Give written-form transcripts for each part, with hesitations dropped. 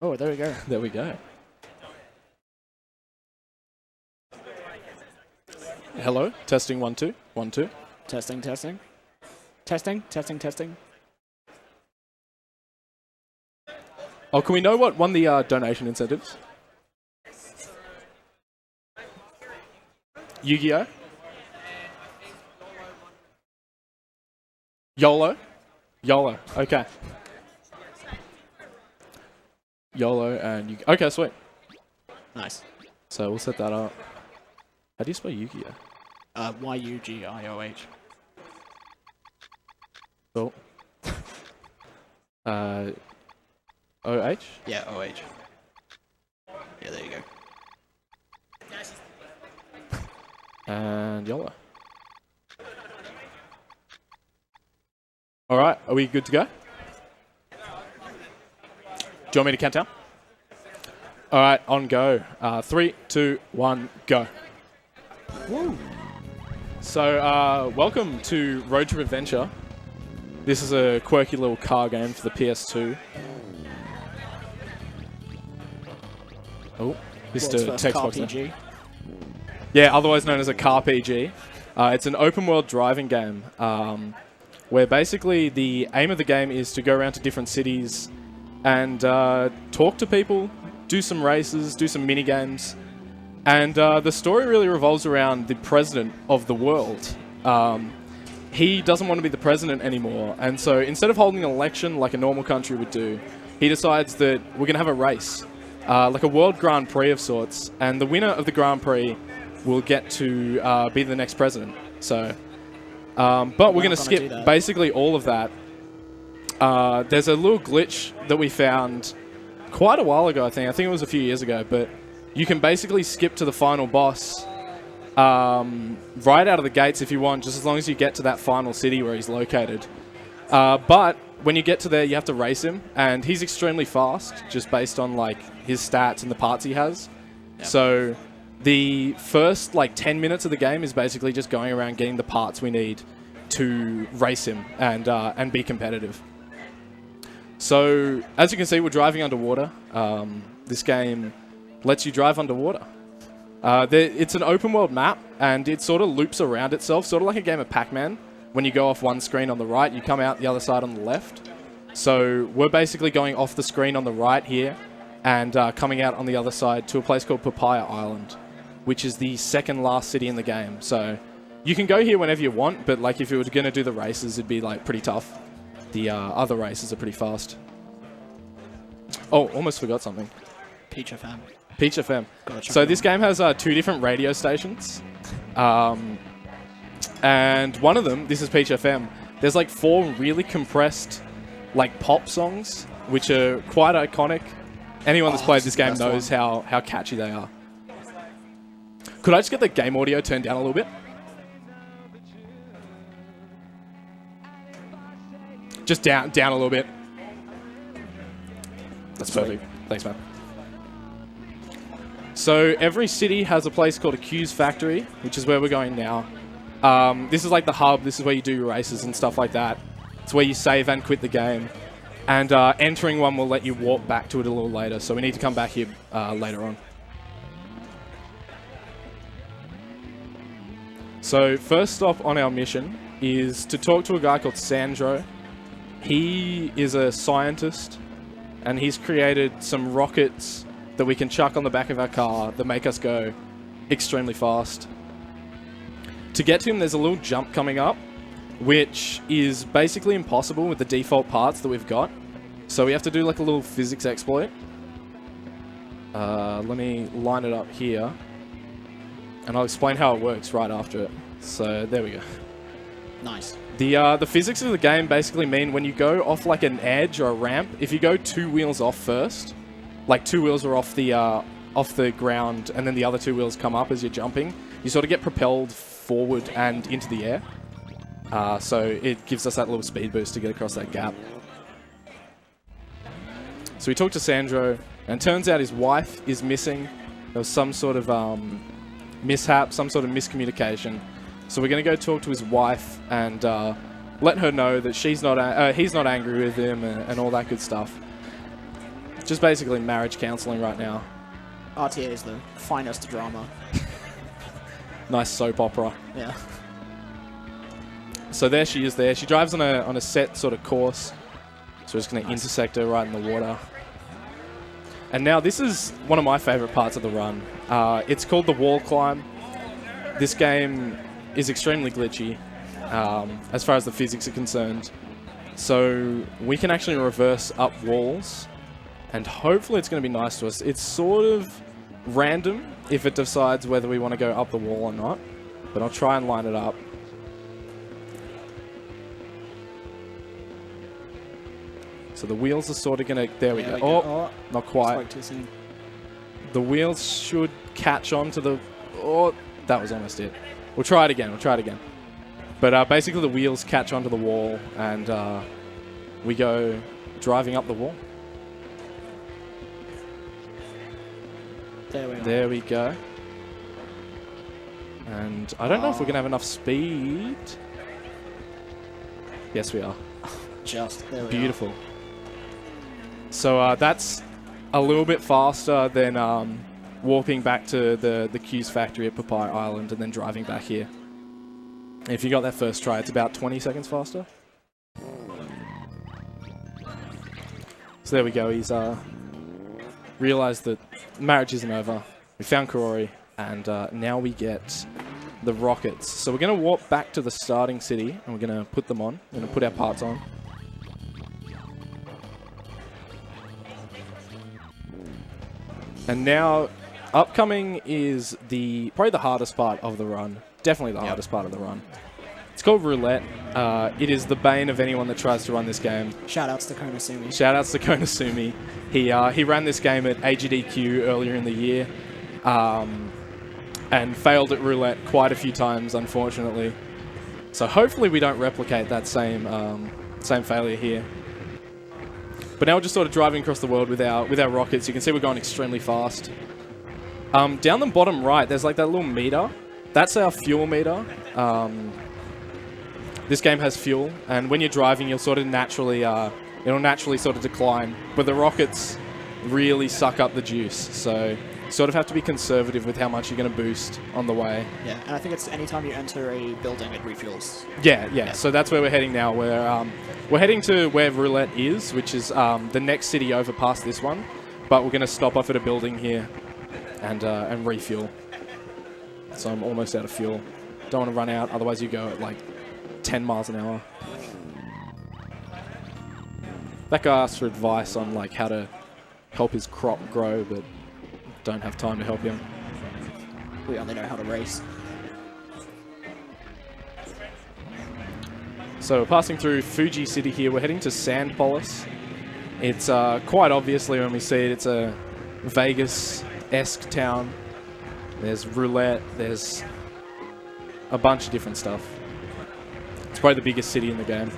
Oh, there we go. There we go. Hello, testing 1 2 1 2. Testing, testing. Testing, testing, testing. Oh, can we know what won the donation incentives? Yu-Gi-Oh? YOLO? YOLO, okay. YOLO and Yu-Gi-Oh. Okay, sweet. Nice. So we'll set that up. How do you spell Yu-Gi-Oh? Y-U-G-I-O-H. Oh. O-H? Yeah, O-H. Yeah, there you go. And YOLO. All right, are we good to go? Do you want me to count down? All right, on go. 3, 2, 1, go. Woo. So, welcome to Road Trip Adventure. This is a quirky little car game for the PS2. Oh, Mr. Textbox. PG. Yeah, otherwise known as a car PG. It's an open world driving game where basically the aim of the game is to go around to different cities and talk to people, do some races, do some mini games. And the story really revolves around the president of the world. He doesn't want to be the president anymore, and so instead of holding an election like a normal country would do, he decides that we're going to have a race, like a world Grand Prix of sorts, and the winner of the Grand Prix will get to be the next president. So, but we're going to skip basically all of that. There's a little glitch that we found quite a while ago, I think it was a few years ago, but you can basically skip to the final boss right out of the gates if you want, just as long as you get to that final city where he's located. But when you get to there, you have to race him, and he's extremely fast, just based on like his stats and the parts he has. Yep. So the first like 10 minutes of the game is basically just going around getting the parts we need to race him and be competitive. So as you can see, we're driving underwater. This game lets you drive underwater. It's an open world map, and it sort of loops around itself, sort of like a game of Pac-Man. When you go off one screen on the right, you come out the other side on the left. So we're basically going off the screen on the right here and coming out on the other side to a place called Papaya Island, which is the second last city in the game. So you can go here whenever you want, but like if you were going to do the races, it'd be like pretty tough. The other races are pretty fast. Oh, almost forgot something. Peach FM. Peach FM. So this game has 2 different radio stations. And one of them, this is Peach FM, there's like 4 really compressed like pop songs, which are quite iconic. Anyone that's played this game knows how catchy they are. Could I just get the game audio turned down a little bit? Just down a little bit. That's perfect. Thanks, man. So every city has a place called a Q's Factory, which is where we're going now. This is like the hub. This is where you do your races and stuff like that. It's where you save and quit the game. And entering one will let you walk back to it a little later. So we need to come back here later on. So first stop on our mission is to talk to a guy called Sandro. He is a scientist, and he's created some rockets that we can chuck on the back of our car that make us go extremely fast. To get to him, there's a little jump coming up, which is basically impossible with the default parts that we've got. So we have to do like a little physics exploit. Let me line it up here, and I'll explain how it works right after it. So there we go. Nice. The physics of the game basically mean when you go off like an edge or a ramp, if you go 2 wheels off first, like 2 wheels are off the ground, and then the other 2 wheels come up as you're jumping, you sort of get propelled forward and into the air. So it gives us that little speed boost to get across that gap. So we talked to Sandro, and it turns out his wife is missing. There was some sort of mishap, some sort of miscommunication. So we're going to go talk to his wife and let her know that he's not angry with him and all that good stuff. Just basically marriage counseling right now. RTA is the finest drama. Nice soap opera. Yeah. So there she is there. She drives on a set sort of course. So we're just going to intersect her right in the water. And now this is one of my favorite parts of the run. It's called the wall climb. This game is extremely glitchy as far as the physics are concerned. So we can actually reverse up walls, and hopefully it's going to be nice to us. It's sort of random if it decides whether we want to go up the wall or not, but I'll try and line it up. So the wheels are sort of going to... There we go. Oh, not quite. Spoke too soon. The wheels should catch on to the... Oh, that was almost it. We'll try it again. But basically the wheels catch onto the wall, and we go driving up the wall. There we are. There we go. And I don't know if we're going to have enough speed. Yes, we are. Just. There we Beautiful. Are. So that's a little bit faster than warping back to the Q's factory at Papaya Island and then driving back here. If you got that first try, it's about 20 seconds faster. So there we go. He's realized that marriage isn't over. We found Karori, and now we get the rockets. So we're going to warp back to the starting city, and we're going to put them on. We're going to put our parts on. And now, upcoming is probably the hardest part of the run. Definitely the hardest part of the run. It's called Roulette. It is the bane of anyone that tries to run this game. Shoutouts to Konosumi. Shoutouts to Konosumi. He ran this game at AGDQ earlier in the year, and failed at Roulette quite a few times, unfortunately. So hopefully we don't replicate that same failure here. But now we're just sort of driving across the world with our rockets. You can see we're going extremely fast. Down the bottom right, there's like that little meter. That's our fuel meter. This game has fuel, and when you're driving, you'll sort of naturally sort of decline. But the rockets really suck up the juice, so you sort of have to be conservative with how much you're going to boost on the way. Yeah, and I think it's anytime you enter a building, it refuels. Yeah. So that's where we're heading now. We're heading to where Roulette is, which is the next city over past this one. But we're going to stop off at a building here and refuel. So I'm almost out of fuel. Don't want to run out, otherwise you go at like 10 miles an hour. That guy asked for advice on like how to help his crop grow, but don't have time to help him. We only know how to race. So we're passing through Fuji City here. We're heading to Sand Polis. It's quite obviously when we see it, it's a Vegas-esque town. There's roulette, there's a bunch of different stuff. It's probably the biggest city in the game.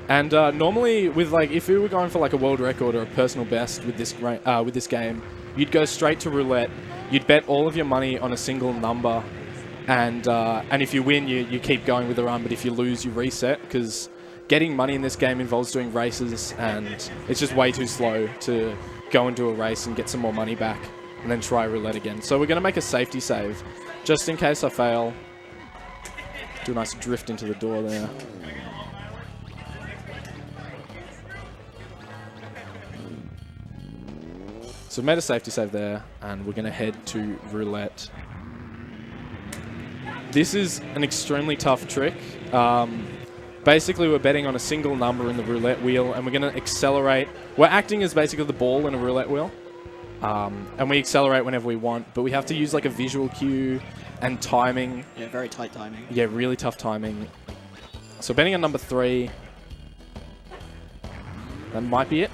And normally, with like, if we were going for like a world record or a personal best with this game, you'd go straight to roulette. You'd bet all of your money on a single number, and if you win, you keep going with the run. But if you lose, you reset, because getting money in this game involves doing races, and it's just way too slow to go and do a race and get some more money back, and then try roulette again. So we're going to make a safety save, just in case I fail. Do a nice drift into the door there. So we've made a safety save there, and we're going to head to roulette. This is an extremely tough trick. Basically, we're betting on a single number in the roulette wheel, and we're going to accelerate. We're acting as basically the ball in a roulette wheel, and we accelerate whenever we want, but we have to use like a visual cue and timing. Yeah, very tight timing. Yeah, really tough timing. So betting on number 3. That might be it.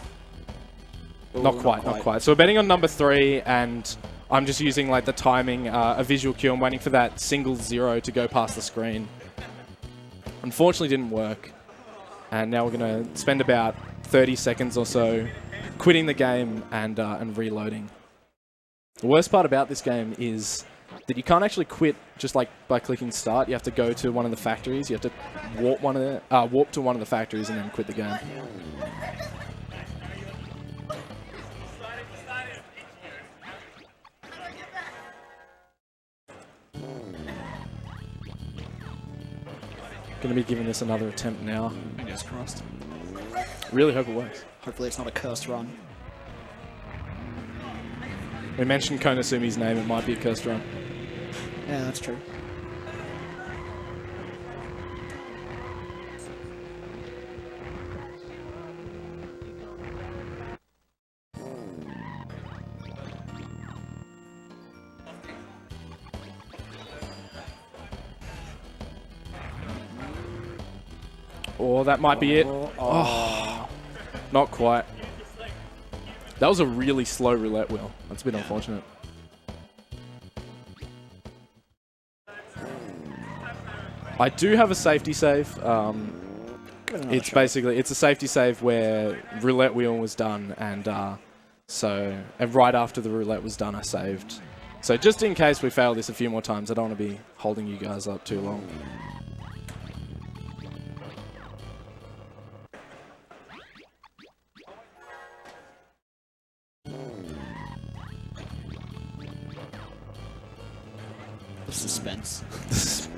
Ooh, not quite. So we're betting on number 3, and I'm just using like the timing, a visual cue. I'm waiting for that single 0 to go past the screen. Unfortunately, didn't work. And now we're going to spend about 30 seconds or so quitting the game and reloading. The worst part about this game is that you can't actually quit just like by clicking start. You have to go to one of the factories. You have to warp to one of the factories and then quit the game. Going to be giving this another attempt now. Fingers crossed. Really hope it works. Hopefully it's not a cursed run. We mentioned Konasumi's name, it might be a cursed run. Yeah, that's true. Oh, that might be it. Oh, not quite. That was a really slow roulette wheel. That's a bit unfortunate. I do have a safety save. It's basically a safety save where roulette wheel was done, and right after the roulette was done, I saved. So just in case we fail this a few more times, I don't want to be holding you guys up too long. Suspense.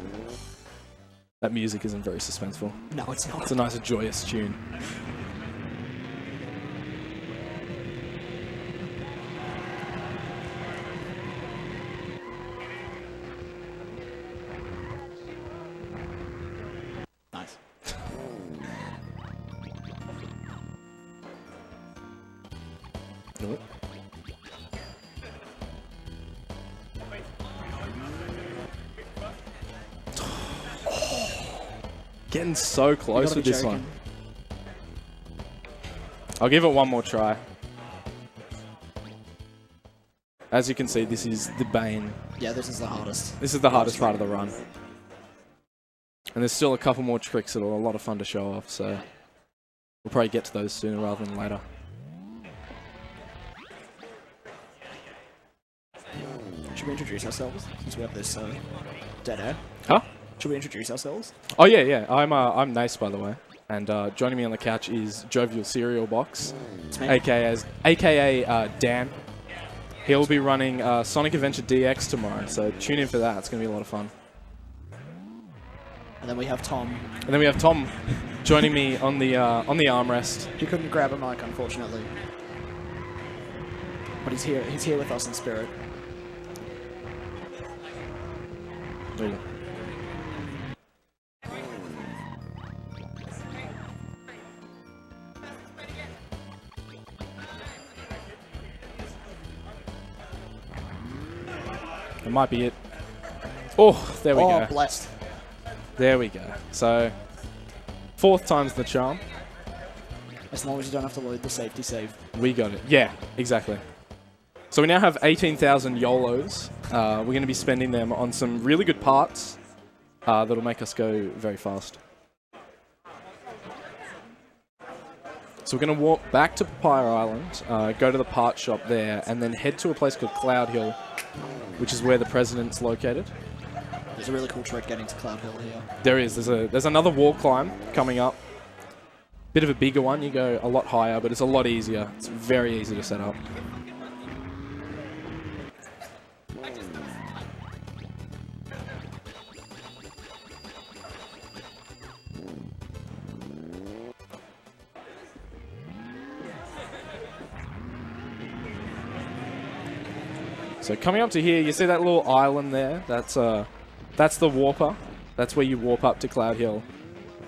That music isn't very suspenseful. No, it's not. It's a nice, joyous tune. Nice. Nope. Getting so close with this one. I'll give it one more try. As you can see, this is the bane. Yeah, this is the hardest. This is the hardest part of the run. And there's still a couple more tricks that are a lot of fun to show off, so we'll probably get to those sooner rather than later. Should we introduce ourselves since we have this dead air? Huh? Should we introduce ourselves? Oh yeah. I'm Nace, by the way, and joining me on the couch is Jovial Cereal Box, aka Dan. He'll be running Sonic Adventure DX tomorrow, so tune in for that. It's gonna be a lot of fun. And then we have Tom. And then we have Tom joining me on the armrest. He couldn't grab a mic, unfortunately, but he's here. He's here with us in spirit. Ooh. That might be it. Oh, there we go. Oh, blessed. There we go. So, 4th time's the charm. As long as you don't have to load the safety save. We got it. Yeah, exactly. So we now have 18,000 YOLOs. We're going to be spending them on some really good parts that'll make us go very fast. So we're going to walk back to Papaya Island, go to the part shop there, and then head to a place called Cloud Hill, which is where the President's located. There's a really cool trick getting to Cloud Hill here. There is. There's another wall climb coming up. Bit of a bigger one. You go a lot higher, but it's a lot easier. It's very easy to set up. So coming up to here, you see that little island there? That's the warper. That's where you warp up to Cloud Hill.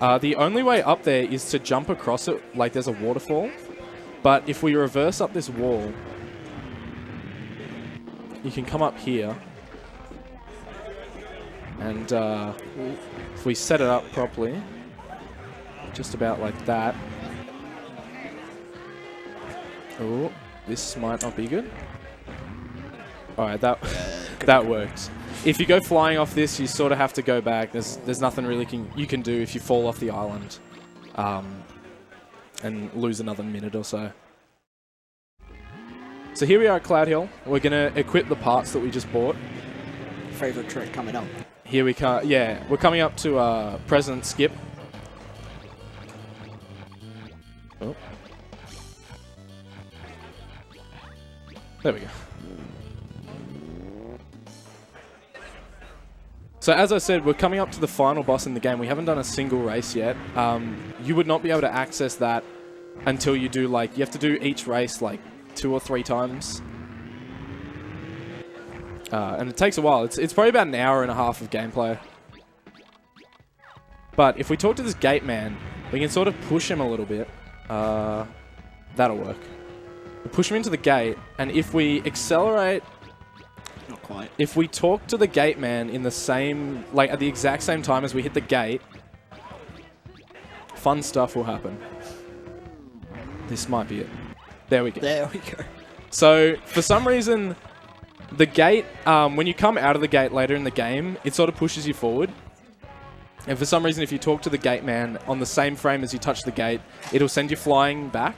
The only way up there is to jump across it like there's a waterfall. But if we reverse up this wall, you can come up here. And if we set it up properly, just about like that. Oh, this might not be good. Alright, that worked. If you go flying off this, you sort of have to go back. There's nothing really you can do if you fall off the island and lose another minute or so. So here we are at Cloud Hill. We're going to equip the parts that we just bought. Favorite trick coming up. Here we come. Yeah, we're coming up to President Skip. Oh. There we go. So as I said, we're coming up to the final boss in the game. We haven't done a single race yet. You would not be able to access that until you do, like, you have to do each race like 2 or 3 times. And it takes a while. It's probably about an hour and a half of gameplay. But if we talk to this gate man, we can sort of push him a little bit. That'll work. We push him into the gate, and if we accelerate... Not quite. If we talk to the gate man in the same... Like, at the exact same time as we hit the gate, fun stuff will happen. This might be it. There we go. There we go. So, for some reason, the gate... when you come out of the gate later in the game, it sort of pushes you forward. And for some reason, if you talk to the gate man on the same frame as you touch the gate, it'll send you flying back.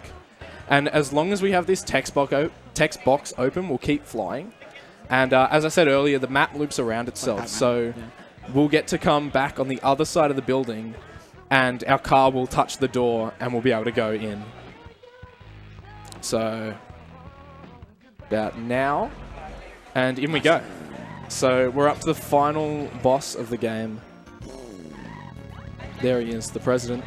And as long as we have this text box open, we'll keep flying. And as I said earlier, the map loops around itself. So we'll get to come back on the other side of the building, and our car will touch the door, and we'll be able to go in. So about now, and in we go. So we're up to the final boss of the game. There he is, the president.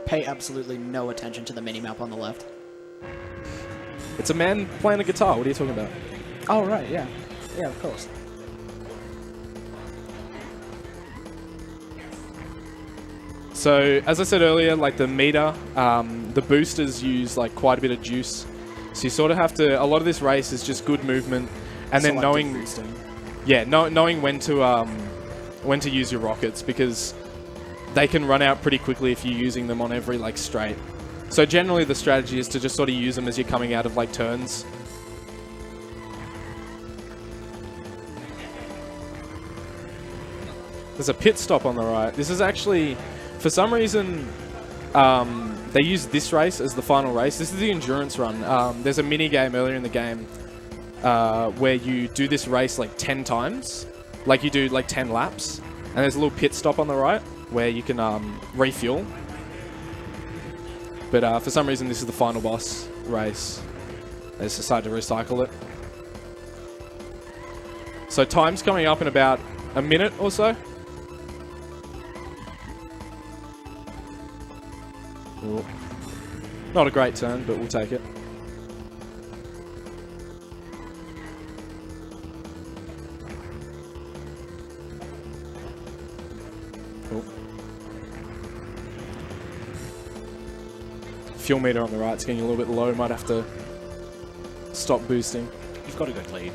Pay absolutely no attention to the minimap on the left. It's a man playing a guitar. What are you talking about? Oh, right, yeah. Yeah, of course. So, as I said earlier, like the meter, the boosters use like quite a bit of juice. So you sort of have to, a lot of this race is just good movement, and then knowing... boosting. Yeah, knowing when to use your rockets, because they can run out pretty quickly if you're using them on every like straight. So generally the strategy is to just sort of use them as you're coming out of like turns. There's a pit stop on the right. This is actually, for some reason, they use this race as the final race. This is the endurance run. There's a mini game earlier in the game where you do this race like 10 times. Like you do like 10 laps. And there's a little pit stop on the right where you can refuel. But for some reason this is the final boss race. They just decided to recycle it. So time's coming up in about a minute or so. Ooh. Not a great turn, but we'll take it. Fuel meter on the right is getting a little bit low. Might have to stop boosting. You've got a good lead.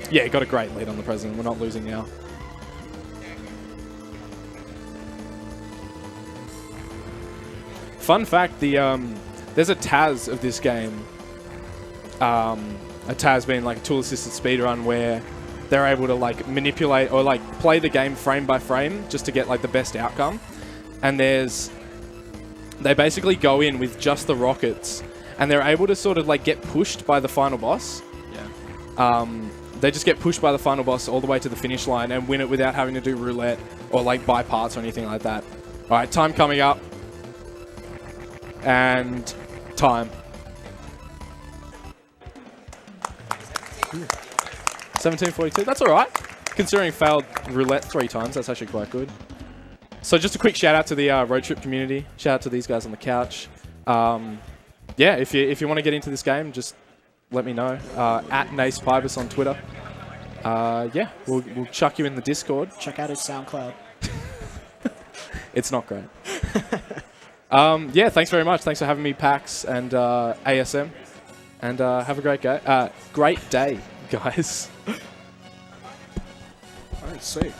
Yeah, got a great lead on the president. We're not losing now. Fun fact, there's a TAS of this game. A TAS being like a tool-assisted speedrun where they're able to like manipulate or like play the game frame by frame just to get like the best outcome. And they basically go in with just the rockets, and they're able to sort of like get pushed by the final boss. Yeah. They just get pushed by the final boss all the way to the finish line and win it without having to do roulette or like buy parts or anything like that. All right, time coming up. And time. 17:42. That's all right. Considering failed roulette 3 times, that's actually quite good. So just a quick shout out to the road trip community. Shout out to these guys on the couch. Yeah, if you want to get into this game, just let me know. At Nasepybus on Twitter. Yeah, we'll chuck you in the Discord. Check out his SoundCloud. It's not great. Yeah, thanks very much. Thanks for having me, PAX and ASM. And have a great day, guys. All right, sweet.